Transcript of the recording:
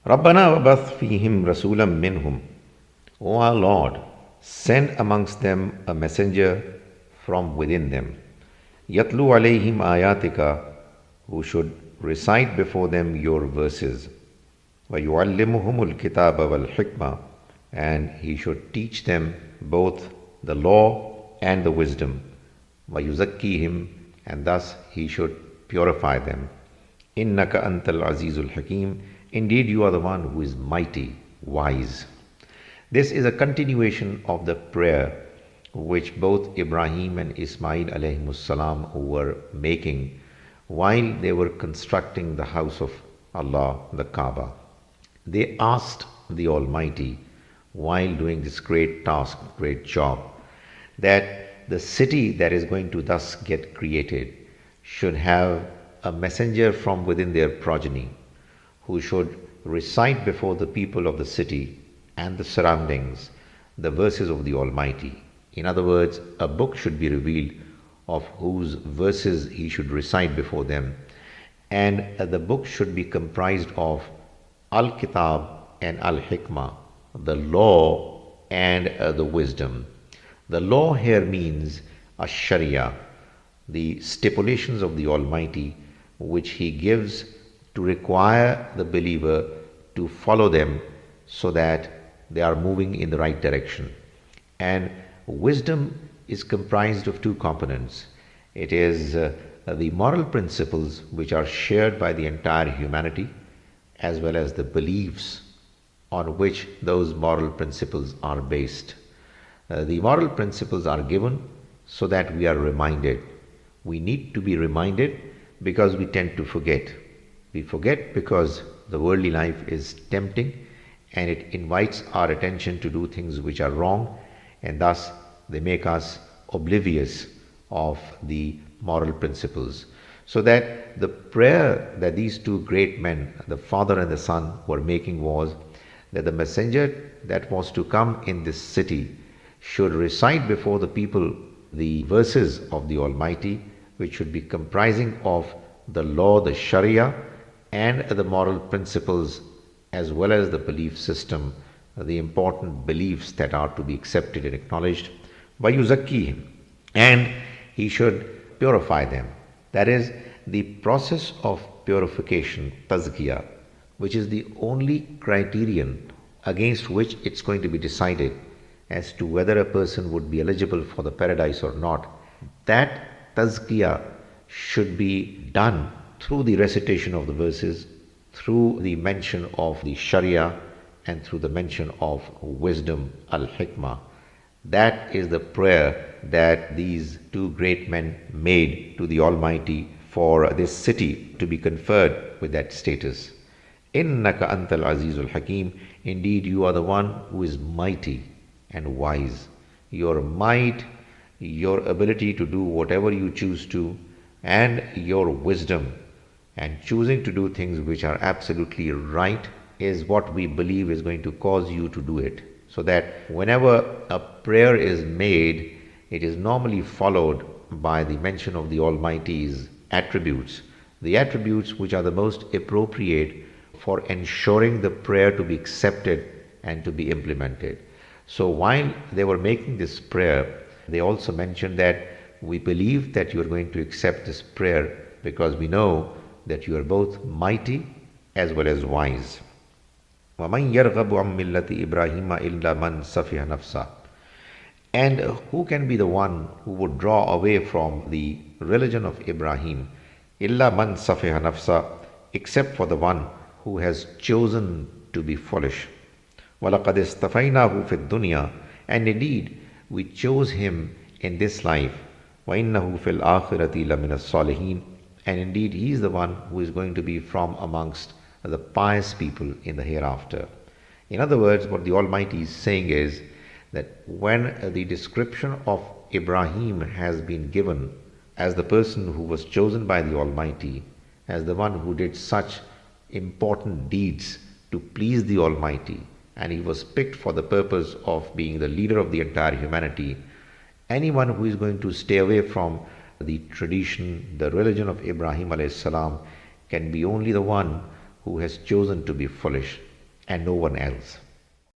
رَبَّنَا وَبَثْ فِيهِمْ رَسُولًا مِّنْهُمْ. O our Lord, send amongst them a messenger from within them. يَتْلُو عَلَيْهِمْ آيَاتِكَ, who should recite before them your verses. وَيُعَلِّمُهُمُ الْكِتَابَ وَالْحِكْمَةَ, and he should teach them both the law and the wisdom. وَيُزَكِّيهِمْ, and thus he should purify them. إِنَّكَ أَنْتَ الْعَزِيزُ الْحَكِيمُ, indeed you are the one who is mighty, wise. This is a continuation of the prayer which both Ibrahim and Ismail alayhimus salam were making while they were constructing the house of Allah, the Kaaba. They asked the Almighty while doing this great task, great job, that the city that is going to thus get created should have a messenger from within their progeny who should recite before the people of the city and the surroundings the verses of the Almighty. In other words, a book should be revealed of whose verses he should recite before them, and the book should be comprised of Al-Kitab and Al-Hikmah, the law and the wisdom. The law here means Ash-Sharia, the stipulations of the Almighty which he gives to require the believer to follow them so that they are moving in the right direction. And wisdom is comprised of two components. It is the moral principles which are shared by the entire humanity, as well as the beliefs on which those moral principles are based. The moral principles are given so that we are reminded. We need to be reminded because we tend to forget. We forget because the worldly life is tempting and it invites our attention to do things which are wrong, and thus they make us oblivious of the moral principles. So that the prayer that these two great men, the father and the son, were making was that the messenger that was to come in this city should recite before the people the verses of the Almighty, which should be comprising of the law, the Sharia, and the moral principles, as well as the belief system, the important beliefs that are to be accepted and acknowledged. وَيُزَكِّيهِمْ, and he should purify them. That is the process of purification, tazkiyah, which is the only criterion against which it's going to be decided as to whether a person would be eligible for the paradise or not. That tazkiyah should be done through the recitation of the verses, through the mention of the Sharia, and through the mention of wisdom, Al-Hikmah. That is the prayer that these two great men made to the Almighty for this city to be conferred with that status. Innaka antal azizul hakim, indeed you are the one who is mighty and wise. Your might, your ability to do whatever you choose to, and your wisdom and choosing to do things which are absolutely right is what we believe is going to cause you to do it. So that whenever a prayer is made, it is normally followed by the mention of the Almighty's attributes, the attributes which are the most appropriate for ensuring the prayer to be accepted and to be implemented. So while they were making this prayer, they also mentioned that we believe that you are going to accept this prayer because we know that you are both mighty as well as wise. وَمَنْ يَرْغَبُ عَنْ مِلَّةِ إِبْرَاهِيمَ إِلَّا مَنْ سَفِهَ نَفْسَهُ. And who can be the one who would draw away from the religion of Ibrahim? إِلَّا مَنْ سَفِهَ نَفْسَهُ, except for the one who has chosen to be foolish. وَلَقَدْ اسْتَفَيْنَاهُ فِي الدُّنْيَا, and indeed we chose him in this life. وَإِنَّهُ فِي الْآخِرَةِ لَمِنَ الصَّالِحِينَ, and indeed he is the one who is going to be from amongst the pious people in the hereafter. In other words, what the Almighty is saying is that when the description of Ibrahim has been given as the person who was chosen by the Almighty, as the one who did such important deeds to please the Almighty, and he was picked for the purpose of being the leader of the entire humanity, anyone who is going to stay away from the tradition, the religion of Ibrahim alayhis salam, can be only the one who has chosen to be foolish. and no one else.